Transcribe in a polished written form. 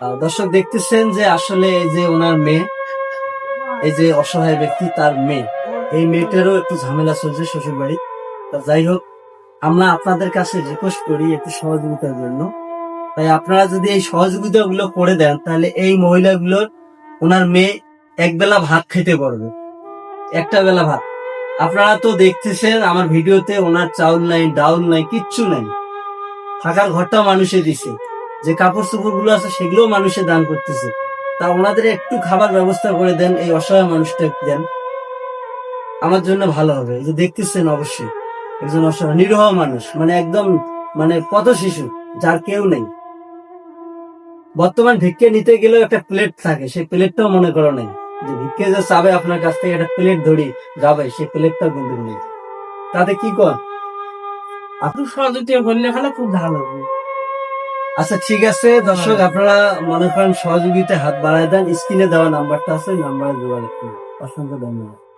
দর্শক দেখতেছেন যে আসলে এই যে ওনার মেয়ে, এই যে অসহায় ব্যক্তি তার মেয়ে, এই মেয়েটারও একটু ঝামেলা চলছে শ্বশুর বাড়ি। তা যাই হোক, আমরা আপনাদের কাছে রিকোয়েস্ট করি একটু সহযোগিতার জন্য। তাই আপনারা যদি এই সহযোগিতা গুলো করে দেন, তাহলে এই মহিলাগুলোর, ওনার মেয়ে একবেলা ভাত খেতে পারবে, একটা বেলা ভাত। আপনারা তো দেখতেছেন আমার ভিডিওতে, ওনার চাউল নাই, ডাউল নাই, কিচ্ছু নাই। থাকার ঘরটা মানুষে দিছে, যে কাপড় চোপড় গুলো আছে সেগুলো মানুষে দান করতেছে। তা ওনাদের একটু খাবার ব্যবস্থা করে দেন, এই অসহায় মানুষটা দেন, আমার জন্য ভালো হবে। এই যে দেখতেছেন অবশ্যই একজন অসহায় নিরীহ মানুষ, মানে একদম মানে পথ শিশু, যার কেউ নেই। বর্তমান ভিক্ষে নিতে গেলেও একটা প্লেট থাকে, সেই প্লেটটাও মনে করো নেই। যে ভিক্ষে যে চাবে আপনার কাছ থেকে একটা প্লেট ধরি যাবে, সেই প্লেটটাও কিন্তু নেই। তাতে কি কর? একটু সহযোগিতা করলে এখানে খুব ভালো হবে। আচ্ছা ঠিক আছে দর্শক, আপনারা মনে করেন সহযোগিতায় হাত বাড়ায় দেন, স্ক্রিনে দেওয়া নাম্বারটা আছে, নাম্বারে যোগাযোগ করুন। অসংখ্য ধন্যবাদ।